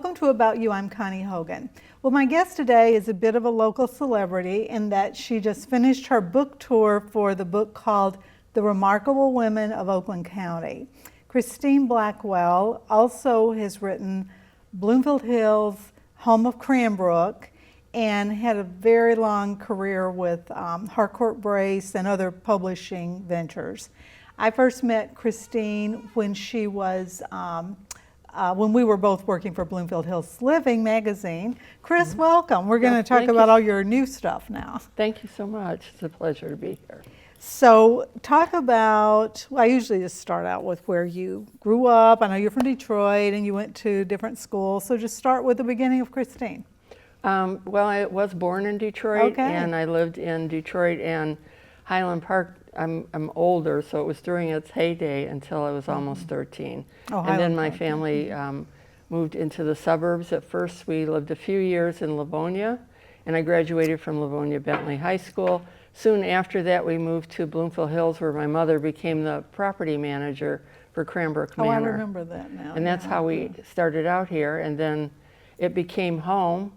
Welcome to About You. I'm Connie Hogan. Well, my guest today is a bit of a local celebrity in that she just finished her book tour for the book called The Remarkable Women of Oakland County. Christine Blackwell also has written Bloomfield Hills, Home of Cranbrook, and had a very long career with Harcourt Brace and other publishing ventures. I first met Christine when she was when we were both working for Bloomfield Hills Living magazine. Chris, welcome. We're going to talk about all your new stuff now. Thank you so much. It's a pleasure to be here. So talk about, well, I usually just start out with where you grew up. I know you're from Detroit and you went to different schools. So just start with the beginning of Christine. Well, I was born in Detroit, and I lived in Detroit and Highland Park. I'm older, so it was during its heyday until I was almost 13. And then my family moved into the suburbs. At first, we lived a few years in Livonia, and I graduated from Livonia Bentley High School. Soon after that, we moved to Bloomfield Hills, where my mother became the property manager for Cranbrook Manor. Oh, I remember that now. And that's how we started out here, and then it became home.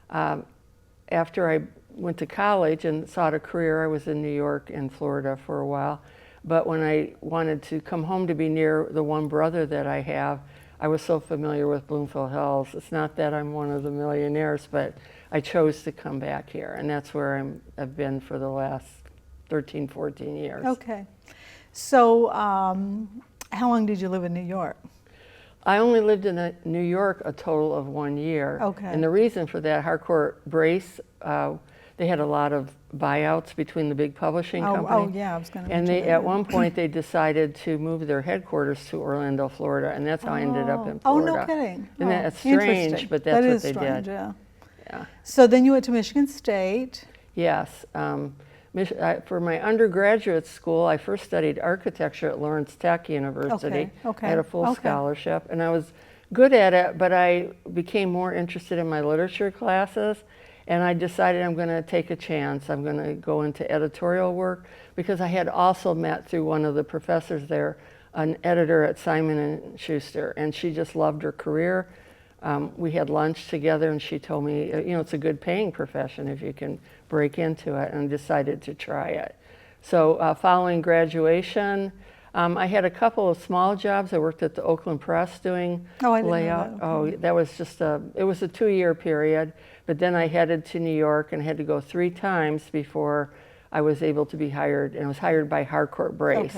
After I went to college and sought a career, I was in New York and Florida for a while. But when I wanted to come home to be near the one brother that I have, I was so familiar with Bloomfield Hills. It's not that I'm one of the millionaires, but I chose to come back here. And that's where I've been for the last 13, 14 years. Okay. So how long did you live in New York? I only lived in New York a total of 1 year. Okay. And the reason for that, Harcourt Brace, they had a lot of buyouts between the big publishing companies. Oh, yeah, I was going to mention And at one point, they decided to move their headquarters to Orlando, Florida, and that's how I ended up in Florida. Oh, no kidding. And that's strange, but that's what they did. Yeah. Yeah. So then you went to Michigan State. Yes. For my undergraduate school, I first studied architecture at Lawrence Tech University. Okay. I had a full scholarship, and I was good at it, but I became more interested in my literature classes, and I decided I'm going to take a chance. I'm going to go into editorial work, because I had also met through one of the professors there, an editor at Simon & Schuster, and she just loved her career. We had lunch together, and she told me, you know, it's a good paying profession if you can break into it, and decided to try it. So following graduation, I had a couple of small jobs. I worked at the Oakland Press doing layout. That was just it was a 2-year period, but then I headed to New York and had to go 3 times before I was able to be hired, and I was hired by Harcourt Brace.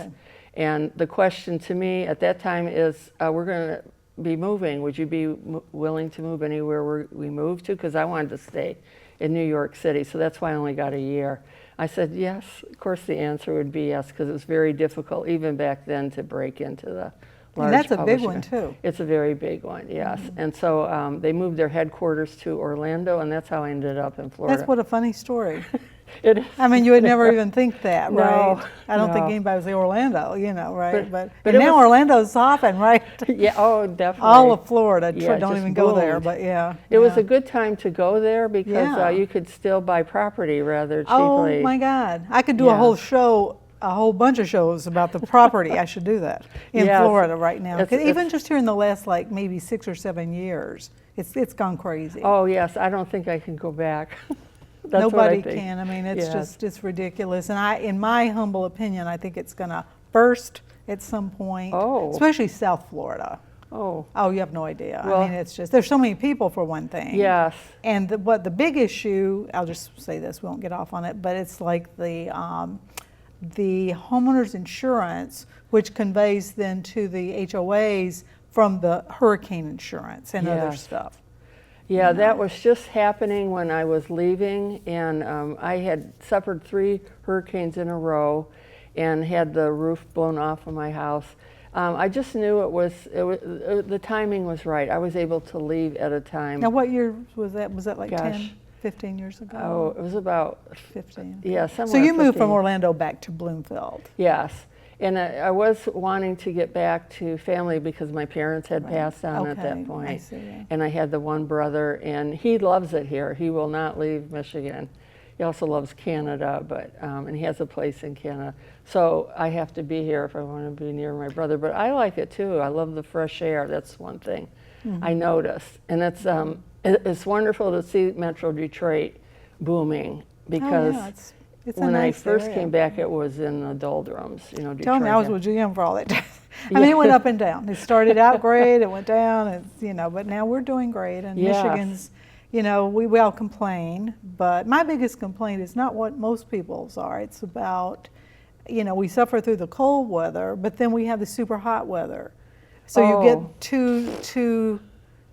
And the question to me at that time is, we're going to be moving. Would you be willing to move anywhere we moved to? Because I wanted to stay in New York City, so that's why I only got a year. I said yes. Of course, the answer would be yes, because it was very difficult even back then to break into the large And that's a big publisher. one too. It's a very big one, yes. And so they moved their headquarters to Orlando, and that's how I ended up in Florida. That's what a funny story. It is. I mean, you would never even think that, right? No, I don't think no. anybody would say Orlando, you know, right? But and now Orlando's hopping, right? Yeah, oh, definitely. All of Florida, Yeah, don't just even go there, boomed. but yeah. It was a good time to go there because Yeah. you could still buy property rather cheaply. Oh my God. I could do a whole show, a whole bunch of shows about the property. I should do that in Florida right now. 'Cause even just here in the last like maybe 6 or 7 years, it's gone crazy. Oh yes, I don't think I can go back. That's Nobody what I think. can. I mean, it's ridiculous. And in my humble opinion, I think it's going to burst at some point, especially South Florida. Oh, you have no idea. Well, I mean, it's just, there's so many people for one thing. yes. And the big issue, I'll just say this, we won't get off on it, but it's like the homeowner's insurance, which conveys then to the HOAs from the hurricane insurance and other stuff. Yeah, that was just happening when I was leaving, and I had suffered 3 hurricanes in a row and had the roof blown off of my house. I just knew the timing was right. I was able to leave at a time. Now, what year was that? Was that like 10, 15 years ago? Oh, it was about 15. Yeah, somewhere. So you moved 15. from Orlando back to Bloomfield. Yes. And I was wanting to get back to family because my parents had passed on at that point. I see. And I had the one brother, and he loves it here. He will not leave Michigan. He also loves Canada, but and he has a place in Canada. So I have to be here if I want to be near my brother. But I like it too. I love the fresh air. That's one thing. I noticed. And it's wonderful to see Metro Detroit booming because it's a when I nice first area. came back, it was in the doldrums, Detroit. Tell me, I was with GM for all that time. I mean, it went up and down. It started out great, it went down, but now we're doing great. And Yes. Michigan's, we all complain, but my biggest complaint is not what most people's are. It's about, we suffer through the cold weather, but then we have the super hot weather. So you get two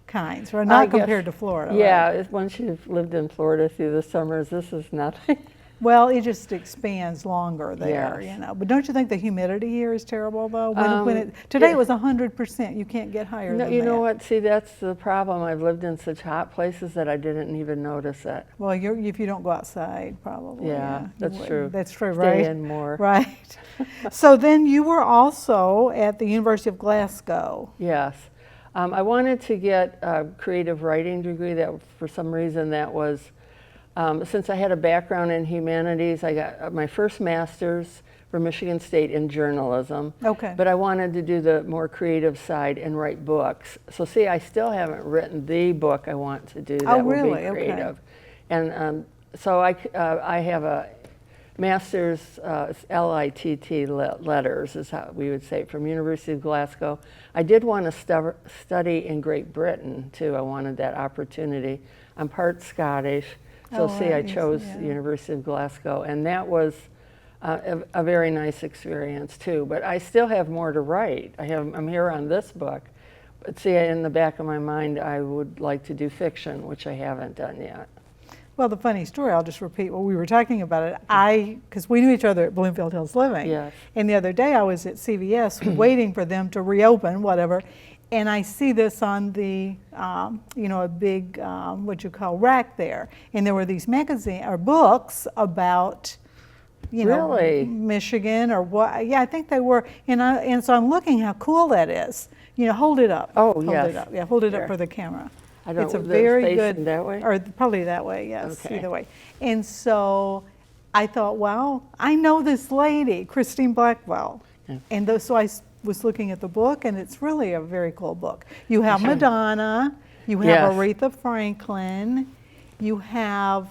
kinds, right? Not compared to Florida. Yeah, right? once you've lived in Florida through the summers, this is nothing. Well, it just expands longer there, Yes. But don't you think the humidity here is terrible, though? Today it was 100%. You can't get higher No, than you that. know what? See, that's the problem. I've lived in such hot places that I didn't even notice it. Well, if you don't go outside, probably. Yeah, you that's wouldn't. true. That's true, Stay right? in more. Right. So then you were also at the University of Glasgow. Yes. I wanted to get a creative writing degree. That for some reason that was, since I had a background in humanities, I got my first master's from Michigan State in journalism. Okay. But I wanted to do the more creative side and write books. So see, I still haven't written the book I want to do that will really? be Okay. creative. And so I have a master's LITT letters is how we would say it, from University of Glasgow. I did want to study in Great Britain too. I wanted that opportunity. I'm part Scottish, so I chose University of Glasgow, and that was a very nice experience too. But I still have more to write. I'm here on this book, but see, in the back of my mind, I would like to do fiction, which I haven't done yet. Well, the funny story, I'll just repeat what we were talking about it. Because we knew each other at Bloomfield Hills Living. Yes. And the other day I was at CVS waiting for them to reopen, whatever, and I see this on the, a big, what you call rack there. And there were these books about, Really? Michigan or what. Yeah, I think they were. And so I'm looking how cool that is. Hold it up. Oh, hold yes. it up. Yeah, hold it Here. up for the camera. I don't It's a know, very facing good, that way? or probably that way, yes, Okay. either way. And so I thought, wow, I know this lady, Christine Blackwell. Yeah. And so I was looking at the book, and it's really a very cool book. You have Madonna, you have Yes. Aretha Franklin, you have,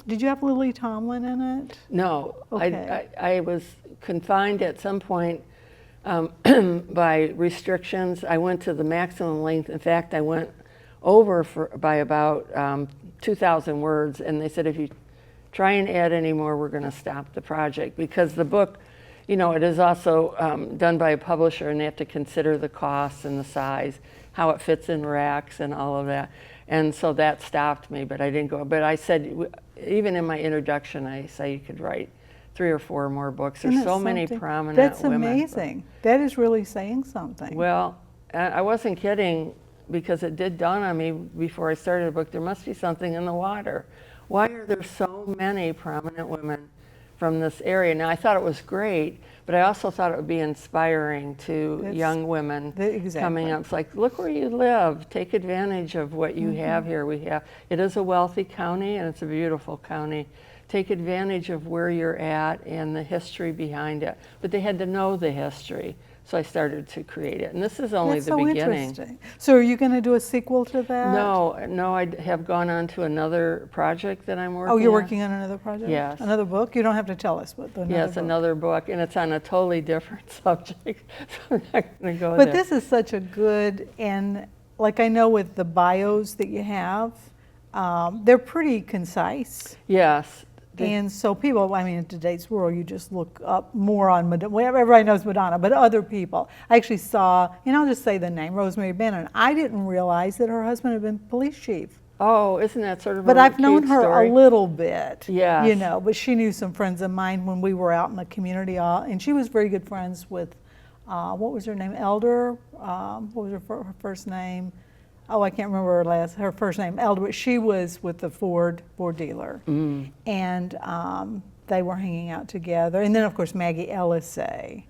did you have Lily Tomlin in it? No, Okay. I was confined at some point by restrictions. I went to the maximum length. In fact, I went over by about 2,000 words, and they said if you try and add any more, we're going to stop the project, because the book, it is also done by a publisher, and they have to consider the costs and the size, how it fits in racks and all of that. And so that stopped me, but I didn't go. But I said, even in my introduction, I say you could write 3 or 4 more books. There's Isn't that so many something? prominent That's women. amazing. That is really saying something. Well, I wasn't kidding, because it did dawn on me before I started the book, there must be something in the water. Why are there so many prominent women from this area? Now, I thought it was great, but I also thought it would be inspiring to young women coming up. It's like, look where you live. Take advantage of what you have here. It is a wealthy county, and it's a beautiful county. Take advantage of where you're at and the history behind it. But they had to know the history, so I started to create it. And this is only That's the so beginning. interesting. So are you going to do a sequel to that? No, I have gone on to another project that I'm working on. Oh, you're working on another project? Yes. Another book? You don't have to tell us, but another Yes, book. another book, and it's on a totally different subject, so I'm not going to go But there. this is such a good, and like I know with the bios that you have, they're pretty concise. Yes. And so people, in today's world, you just look up more on Madonna. Well, everybody knows Madonna, but other people. I actually saw, and I'll just say the name, Rosemary Bannon. I didn't realize that her husband had been police chief. Oh, isn't that sort of But a I've known cute her story? a little bit. Yes. But she knew some friends of mine when we were out in the community, and she was very good friends with, what was her name, Elder? What was her first name? Oh, I can't remember her first name, Elder, but she was with the Ford dealer. And they were hanging out together. And then, of course, Maggie Ellisay.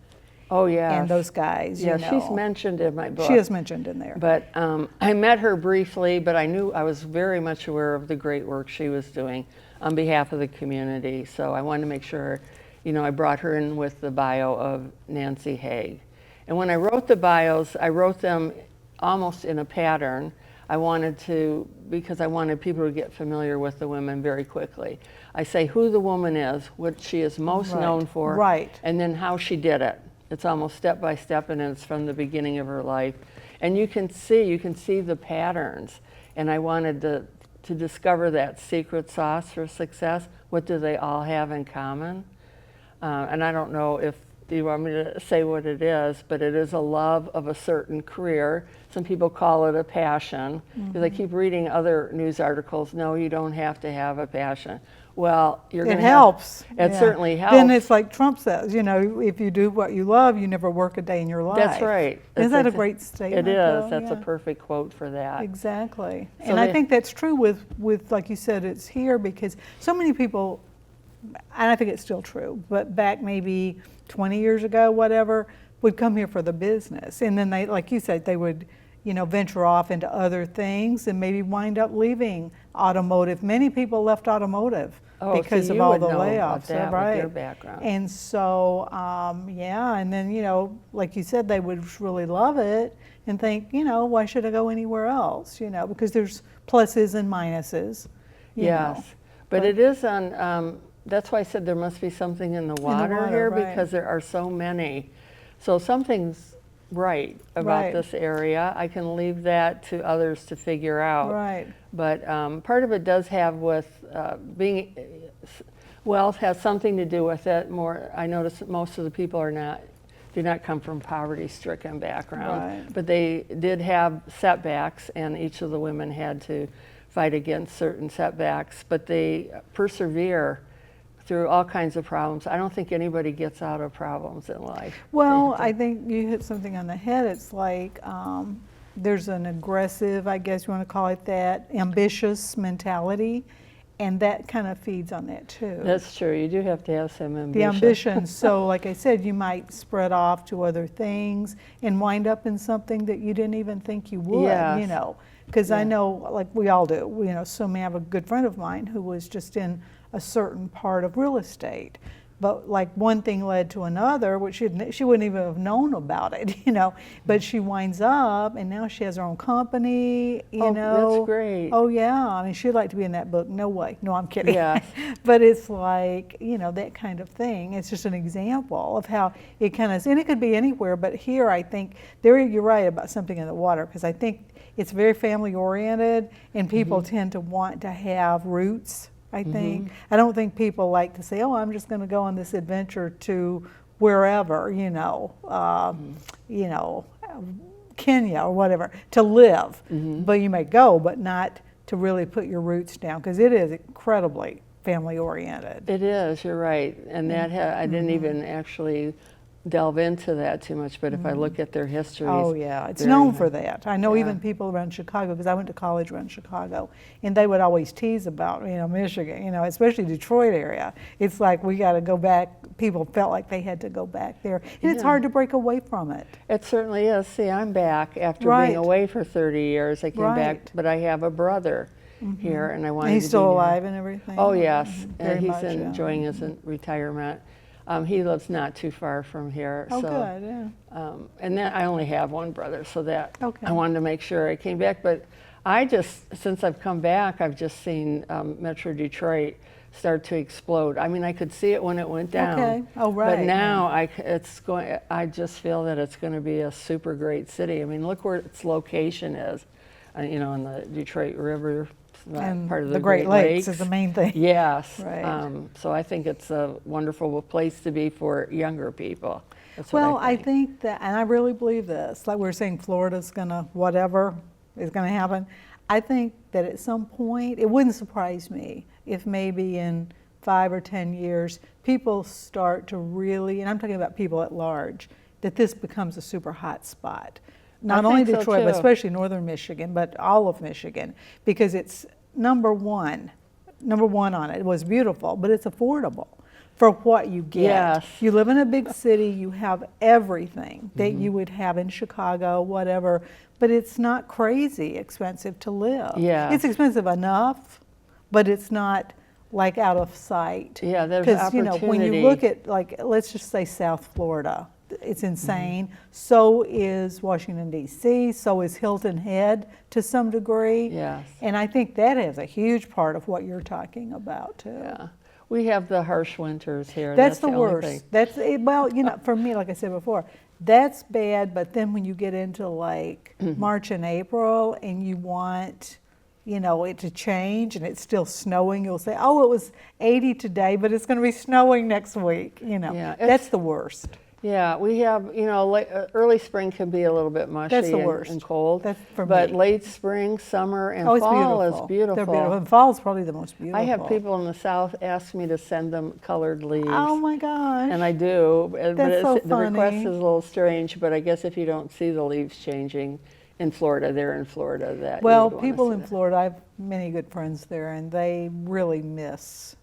Oh, yeah. And those guys, Yeah, she's mentioned in my book. She is mentioned in there. But I met her briefly, but I was very much aware of the great work she was doing on behalf of the community. So I wanted to make sure, I brought her in with the bio of Nancy Haig. And when I wrote the bios, I wrote them almost in a pattern. I wanted to, because I wanted people to get familiar with the women very quickly. I say who the woman is, what she is most known for, and then how she did it. It's almost step by step, and it's from the beginning of her life. And you can see the patterns. And I wanted to discover that secret sauce for success. What do they all have in common? And I don't know if you want me to say what it is, but it is a love of a certain career. Some people call it a passion, because I keep reading other news articles. No, you don't have to have a passion. Well, it helps. It certainly helps. Then it's like Trump says, you know, if you do what you love, you never work a day in your life. That's right. Isn't that a great statement? It is. That's a perfect quote for that. Exactly. So I think that's true with, like you said, it's here because so many people, and I think it's still true, but back maybe 20 years ago, whatever, would come here for the business. And then they, like you said, they would, you know, venture off into other things and maybe wind up leaving automotive. Many people left automotive because of all the layoffs, with your background. And so, yeah, and then, you know, like you said, they would really love it and think, you know, why should I go anywhere else? You know, because there's pluses and minuses. Yes, but it is on, that's why I said there must be something in the water here, because there are so many. So something's right about this area. I can leave that to others to figure out. Right. But part of it does have with being, wealth has something to do with it. More, I notice that most of the people do not come from poverty-stricken background, but they did have setbacks, and each of the women had to fight against certain setbacks, but they persevere through all kinds of problems. I don't think anybody gets out of problems in life. Well, I think you hit something on the head. It's like there's an aggressive, I guess you want to call it that, ambitious mentality, and that kind of feeds on that too. That's true. You do have to have some ambition. The ambition. So like I said, you might spread off to other things and wind up in something that you didn't even think you would, you know. Because I know, like we all do, you know, so I have a good friend of mine who was just in a certain part of real estate. But like one thing led to another, which she wouldn't even have known about it, you know. But she winds up, and now she has her own company, you know. That's great. Oh yeah, I mean, she'd like to be in that book. No way. No, I'm kidding. Yes. But it's like, you know, that kind of thing. It's just an example of how it kind of, and it could be anywhere. But here, I think you're right about something in the water, because I think it's very family oriented, and people tend to want to have roots. I think. I don't think people like to say, oh, I'm just going to go on this adventure to wherever, you know, Kenya or whatever, to live. But you may go, but not to really put your roots down, because it is incredibly family oriented. It is, you're right. And that I didn't even actually delve into that too much, but if I look at their histories. Oh yeah, it's known for that. I know even people around Chicago, because I went to college around Chicago, and they would always tease about, you know, Michigan, you know, especially Detroit area. It's like we got to go back. People felt like they had to go back there, and it's hard to break away from it. It certainly is. See, I'm back after being away for 30 years. I came back, but I have a brother here, and I wanted to be he's still alive and everything? Oh yes, he's much, enjoying his retirement. He lives not too far from here. Oh, so, good, yeah. And then I only have one brother, so that I wanted to make sure I came back. But I just, since I've come back, I've just seen Metro Detroit start to explode. I mean, I could see it when it went down. Okay. Oh, right. But now I just feel that it's going to be a super great city. I mean, look where its location is, you know, in the Detroit River. And part of the Great Lakes is the main thing. Yes. Right. So I think it's a wonderful place to be for younger people. That's Well, what I think that, and I really believe this, like we were saying, Florida's gonna, whatever is gonna happen. I think that at some point, it wouldn't surprise me if maybe in 5 or 10 years, people start to really, and I'm talking about people at large, that this becomes a super hot spot. Not only Detroit, but especially northern Michigan, but all of Michigan, because it's number one on it. It was beautiful, but it's affordable for what you get. Yes. You live in a big city, you have everything that you would have in Chicago, whatever, but it's not crazy expensive to live. Yeah. It's expensive enough, but it's not like out of sight. Yeah, there's Because, you know, when you opportunity. look at, like, let's just say South Florida, it's insane. So is Washington, D.C., so is Hilton Head to some degree. Yes. And I think that is a huge part of what you're talking about, too. Yeah. We have the harsh winters here. That's the only worst. thing. Well, you know, for me, like I said before, that's bad, but then when you get into like March and April and you want, you know, it to change and it's still snowing, you'll say, oh, it was 80 today, but it's going to be snowing next week. You know, Yeah, that's the worst. Yeah, we have, you know, early spring can be a little bit mushy That's the worst. and cold. That's for but me. late spring, summer, and Oh, it's fall beautiful. is beautiful. They're beautiful. And fall's probably the most beautiful. I have people in the south ask me to send them colored leaves. Oh my gosh. And I do. That's so the request funny. is a little strange, but I guess if you don't see the leaves changing in Florida, they're in Florida. That Well, you would wanna people see in that. Florida, I have many good friends there, and they really miss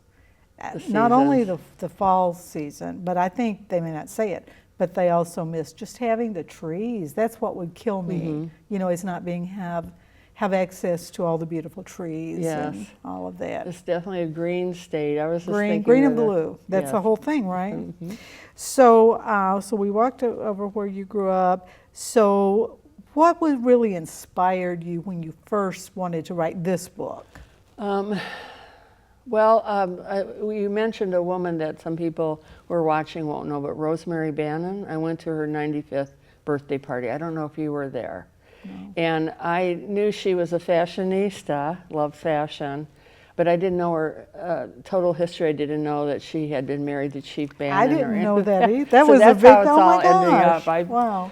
The not only seasons. the fall season, but I think they may not say it, but they also miss just having the trees. That's what would kill me, Mm-hmm. you know, is not being have access to all the beautiful trees and Yes. all of that. It's definitely a green state. I was just Green, thinking green of and the- blue. That's the yes. whole thing, right? Mhm. So, so we walked over where you grew up. So, what was really inspired you when you first wanted to write this book? You mentioned a woman that some people who are watching won't know, but Rosemary Bannon. I went to her 95th birthday party. I don't know if you were there. No. And I knew she was a fashionista, loved fashion, but I didn't know her total history. I didn't know that she had been married to Chief Bannon. I didn't know that either. That So was a that's big, how it's oh all my ending gosh. up. I Wow.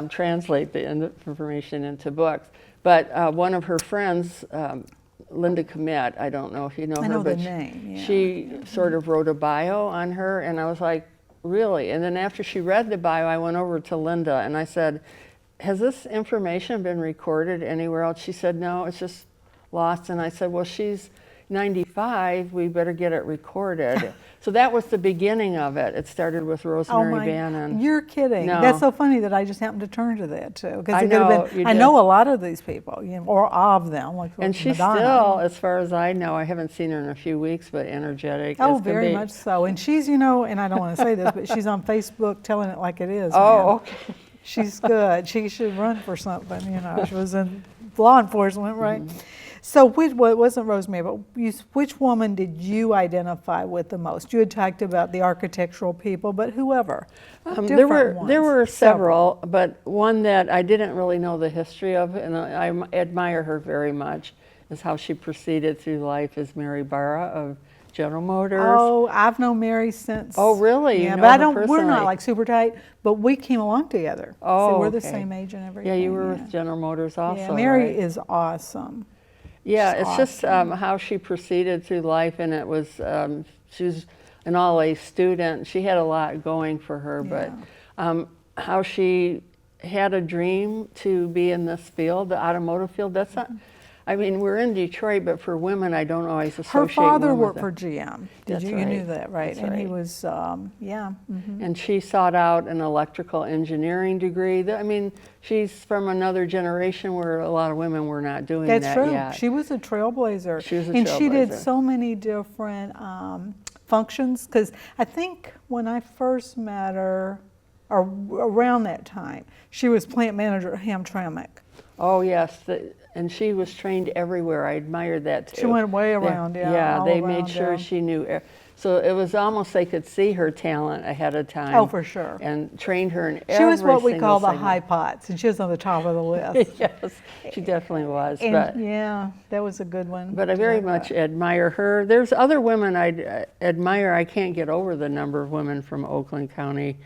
translate the information into books. But one of her friends, Linda Komet, I don't know if you know I her, know but the name, yeah. she sort of wrote a bio on her, and I was like, really? And then after she read the bio, I went over to Linda and I said, has this information been recorded anywhere else? She said, no, it's just lost. And I said, well, she's 95, we better get it recorded. So that was the beginning of it. It started with Oh Rosemary my, Bannon. you're kidding. No. That's so funny that I just happened to turn to that too. Because I it could have know, been, you I did. know a lot of these people, you know, or of them, like And she's Madonna. still, as far as I know, I haven't seen her in a few weeks, but energetic. Oh, as can very be. much so. And she's, you know, and I don't want to say this, but she's on Facebook telling it like it is. man. Oh, okay. She's good. She should run for something, you know. She was in law enforcement, right? Mm-hmm. So well, it wasn't Rosemary, but which woman did you identify with the most? You had talked about the architectural people, but whoever. There Different were ones. several, but one that I didn't really know the history of, and I admire her very much, is how she proceeded through life as Mary Barra of General Motors. Oh, I've known Mary since. Oh, really? You Yeah, know but I her don't. We're personally? not like super tight, but we came along together. Oh, so we're the okay. same age and everything. Yeah, you were yeah. with General Motors also. Yeah, Mary right? is awesome. Yeah, She's it's just awesome. how she proceeded through life, and it was she was an all-A student. She had a lot going for her, but how she had a dream to be in this field, the automotive field. That's not. I mean, we're in Detroit, but for women, I don't always associate. Her father women worked with for it. GM. That's You right. knew that, right? That's And he right. was, yeah. mhm. And she sought out an electrical engineering degree. I mean, she's from another generation where a lot of women were not doing That's that true. yet. She was a trailblazer. She was a And she did trailblazer. so many different functions. Because I think when I first met her, or around that time, she was plant manager at Hamtramck. Oh yes, and she was trained everywhere. I admired that too. She went way around, yeah, Yeah, all they around, made sure yeah. she knew. So it was almost they could see her talent ahead of time. Oh, for sure. And trained her in She was what we single call the segment. high pots, and she was on the top of the list. Yes, she definitely was. And but yeah, that was a good one. but I to very look much at. admire her. There's other women I admire. I can't get over the number of women from Oakland County.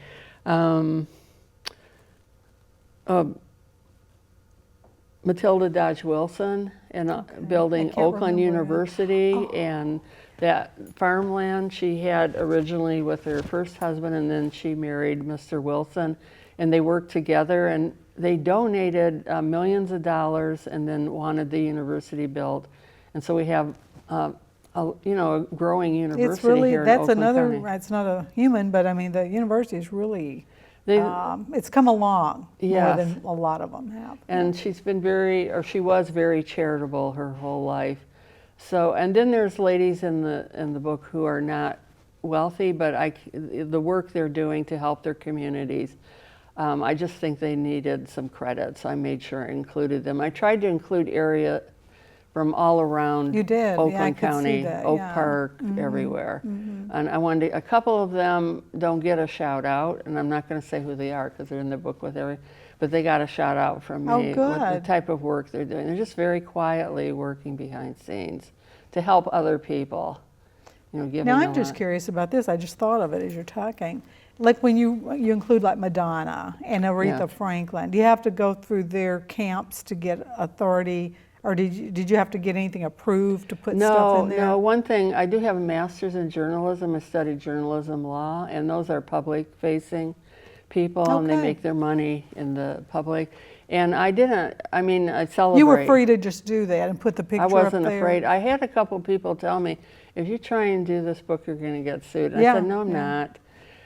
Matilda Dodge Wilson and building I can't Oakland remember. University Oh. and that farmland she had originally with her first husband, and then she married Mr. Wilson, and they worked together, and they donated millions of dollars and then wanted the university built. And so we have a growing university It's really, here in that's Oakland another, County. it's not a human, but I mean, the university is really, They- it's come along more Yes. than a lot of them have. And she's been she was very charitable her whole life. So, and then there's ladies in the book who are not wealthy, but the work they're doing to help their communities, I just think they needed some credit, so I made sure I included them. I tried to include area from all around You did. Oakland Yeah, I could see County, that, Oak yeah. Park, everywhere. And I wanted a couple of them don't get a shout out, and I'm not going to say who they are because they're in the book with but they got a shout out from me Oh, with the good. type of work they're doing. They're just very quietly working behind scenes to help other people. Giving Now, a I'm just lot. curious about this. I just thought of it as you're talking. Like when you include like Madonna and Aretha Yeah. Franklin, do you have to go through their camps to get authority, or did you have to get anything approved to put stuff in there? No, one thing, I do have a master's in journalism. I studied journalism law, and those are public-facing people, and they Okay. make their money in the public. And I celebrate. You were free to just do that and put the picture I up wasn't there? afraid. I had a couple people tell me, if you try and do this book, you're going to get sued. And Yeah, I said, no, I'm yeah. not.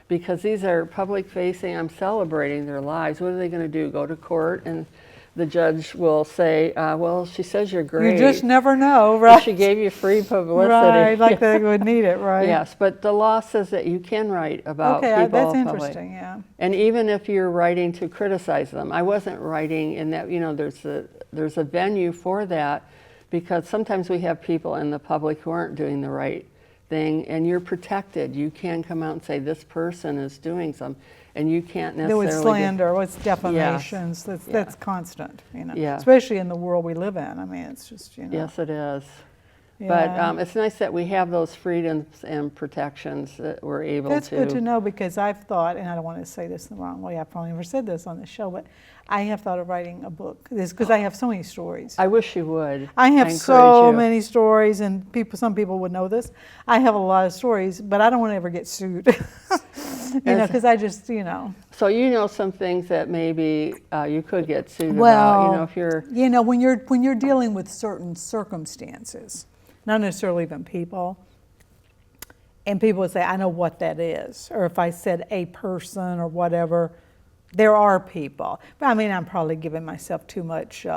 Because these are public-facing. I'm celebrating their lives. What are they going to do? Go to court and the judge will say, well, she says you're great. You just never know, but right? She gave you free publicity. Right, like they would need it, right? Yes, but the law says that you can write about Okay, people that's in public. interesting, yeah. And even if you're writing to criticize them, I wasn't writing in that, there's a venue for that, because sometimes we have people in the public who aren't doing the right thing, and you're protected. You can come out and say this person is doing some, and you can't There necessarily was slander, what's defamations, Yeah. that's constant, Yeah. especially in the world we live in. I mean, it's just, Yes, it is. Yeah. But it's nice that we have those freedoms and protections that we're able That's to. good to know, because I've thought, and I don't want to say this the wrong way, I've probably never said this on the show, but I have thought of writing a book, because I have so many stories. I wish you would. I have encourage so you. many stories, and some people would know this. I have a lot of stories, but I don't want to ever get sued, because I just, So some things that maybe you could get sued Well, about. If you're when you're dealing with certain circumstances, not necessarily even people, and people would say, I know what that is, or if I said a person or whatever, there are people. But I mean, I'm probably giving myself too much,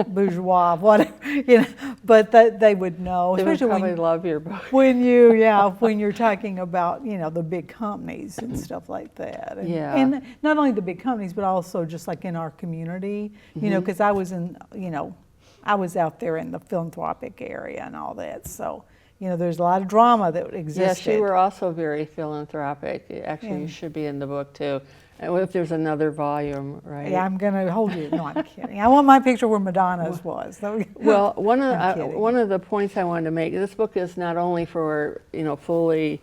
bourgeois, whatever, but they would know, they would especially probably when love your book. when you're talking about, the big companies and stuff like that. And, Yeah. and not only the big companies, but also just like in our community, because I was I was out there in the philanthropic area and all that. So, there's a lot of drama that existed. Yes, you were also very philanthropic. Actually, you should be in the book too. And if there's another volume, right? Yeah, I'm going to hold you. No, I'm kidding. I want my picture where Madonna's was. Well, one kidding. of the points I wanted to make, this book is not only for, fully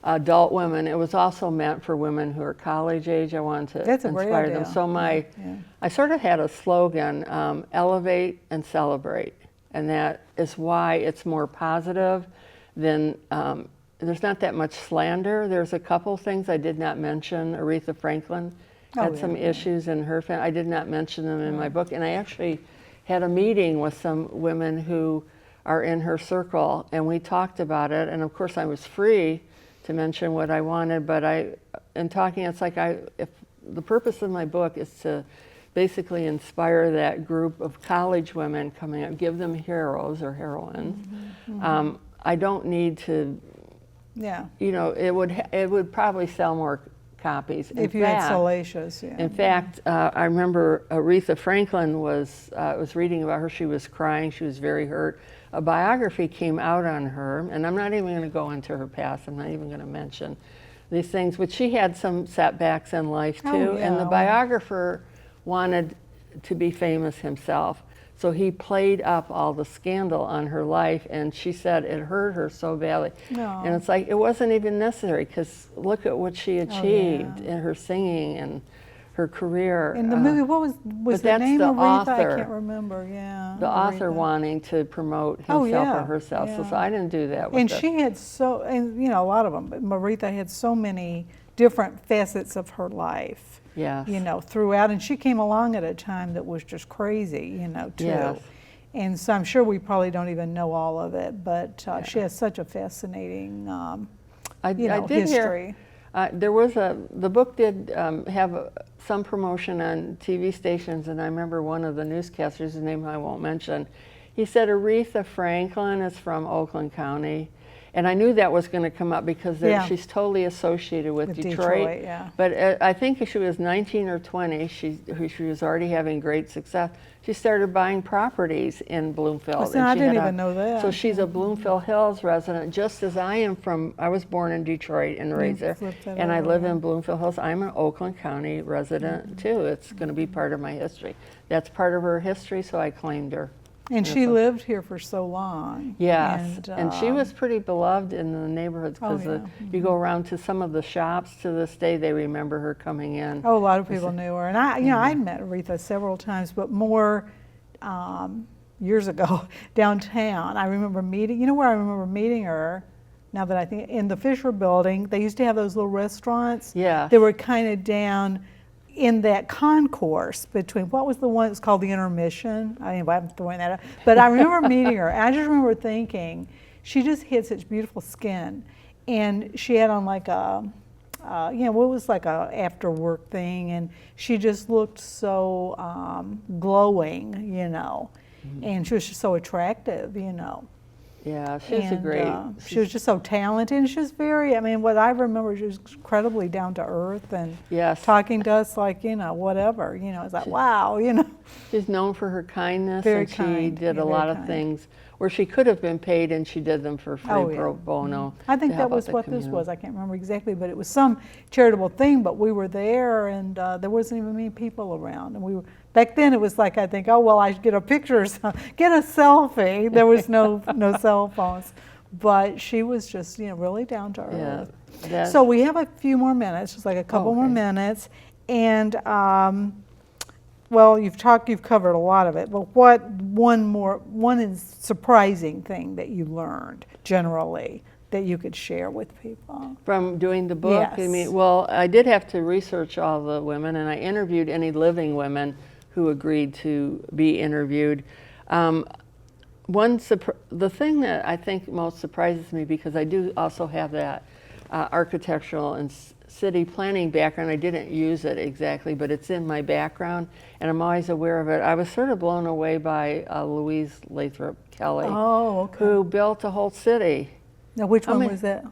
adult women, it was also meant for women who are college age. I wanted to That's a great inspire them. idea. So I sort of had a slogan, elevate and celebrate. And that is why it's more positive than, there's not that much slander. There's a couple things I did not mention. Aretha Franklin had some issues in her family. I did not mention them in my book. And I actually had a meeting with some women who are in her circle, and we talked about it. And of course, I was free to mention what I wanted, but in talking, it's like if the purpose of my book is to basically inspire that group of college women coming up, give them heroes or heroines. I don't need to. Yeah. It would probably sell more copies. If you had salacious, yeah. In fact, I remember Aretha Franklin was reading about her. She was crying. She was very hurt. A biography came out on her, and I'm not even going to go into her past. I'm not even going to mention these things. But she had some setbacks in life too, and the biographer wanted to be famous himself. So he played up all the scandal on her life, and she said it hurt her so badly. No. And it's like, it wasn't even necessary, because look at what she achieved in her singing and her career. In the movie, what was but the that's name the of Aretha? author. I can't remember, yeah. The author Aretha. wanting to promote himself or herself. So I didn't do that with And this. she had a lot of them, but Aretha had so many different facets of her life. Yes. Throughout, and she came along at a time that was just crazy, too. Yes. And so I'm sure we probably don't even know all of it, but she has such a fascinating, I did history. Hear, the book did have some promotion on TV stations, and I remember one of the newscasters, whose name I won't mention, he said Aretha Franklin is from Oakland County, And I knew that was going to come up because Yeah. she's totally associated with Detroit, yeah. But I think she was 19 or 20. She was already having great success. She started buying properties in Bloomfield. Well, see, and I she didn't had even know that. So she's a Bloomfield Hills resident, just as I am I was born in Detroit and raised there. flipped that And I over, live yeah. in Bloomfield Hills. I'm an Oakland County resident too. It's going to be part of my history. That's part of her history, so I claimed her. And she lived here for so long. Yes, and she was pretty beloved in the neighborhoods because yeah. you go around to some of the shops to this day, they remember her coming in. Oh, a lot of people knew her. And I'd met Aretha several times, but more years ago downtown. I remember where I remember meeting her, now that I think, in the Fisher Building. They used to have those little restaurants. Yeah. They were kind of down in that concourse between, what was the one, it was called the Intermission. I'm throwing that out. But I remember meeting her. I just remember thinking, she just had such beautiful skin. And she had on like what was like a after work thing, and she just looked so glowing, and she was just so attractive, Yeah, she's a great. She was just so talented, and she was very, what I remember, she was incredibly down to earth and Yes. talking to us like, whatever, it's like, wow, She's known for her kindness, Very and she kind, did yeah, a very lot of kind. things where she could have been paid, and she did them for free, Oh, yeah. pro bono. I think to that help out was the what this community. was. I can't remember exactly, but it was some charitable thing, but we were there, and there wasn't even many people around. And back then it was like, I think, oh, well, I should get a picture or something, get a selfie. There was no cell phones. But she was just, really down to earth. Yeah, So we have a few more minutes, just like a couple more okay. minutes. And, well, you've covered a lot of it, but one is surprising thing that you learned generally that you could share with people? From doing the book? I Yes. mean, well, I did have to research all the women, and I interviewed any living women who agreed to be interviewed. The thing that I think most surprises me, because I do also have that architectural and city planning background. I didn't use it exactly, but it's in my background, and I'm always aware of it. I was sort of blown away by Louise Lathrop Kelly, Oh, okay. who built a whole city. Now, which one many- was that?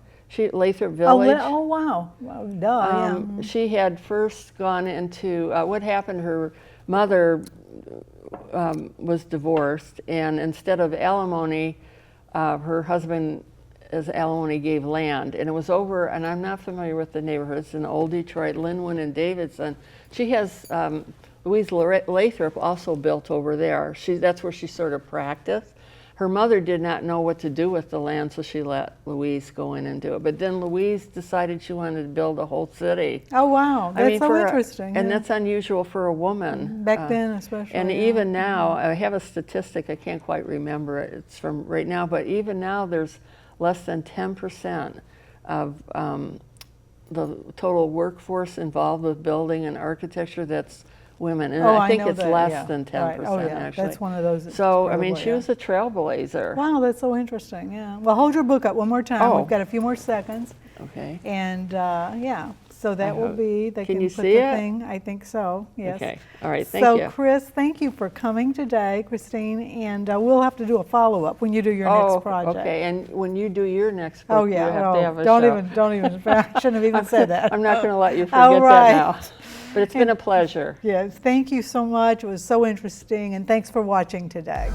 Lathrop Village. Oh, wow. Well, duh, yeah. She had first gone into what happened. Her mother was divorced, and instead of alimony, her husband, as alimony, gave land, and it was over. And I'm not familiar with the neighborhoods in Old Detroit, Linwood and Davidson. She has Louise Lathrop also built over there. That's where she sort of practiced. Her mother did not know what to do with the land, so she let Louise go in and do it. But then Louise decided she wanted to build a whole city. Oh, wow. That's so interesting. And yeah. that's unusual for a woman. Back then, especially. And yeah. even now, I have a statistic, I can't quite remember it, it's from right now, but even now there's less than 10% of the total workforce involved with building and architecture that's women. And I think know it's that, less yeah. than 10%, Right. Oh, yeah. actually. That's one of those. that's So, I mean, incredible, she yeah. was a trailblazer. Wow, that's so interesting, yeah. Well, hold your book up one more time. Oh. We've got a few more seconds. Okay. And, yeah, so that will hope- be, they Can can you put see the it? thing, I think so, yes. Okay. All right. Thank So, you. Chris, thank you for coming today, Christine, and we'll have to do a follow-up when you do your next project. Okay. And when you do your next book, Oh, yeah. you have to have a don't show. even, I shouldn't have even said that. I'm not going to let you All forget right. that now. But it's been a pleasure. Yes, thank you so much. It was so interesting, and thanks for watching today.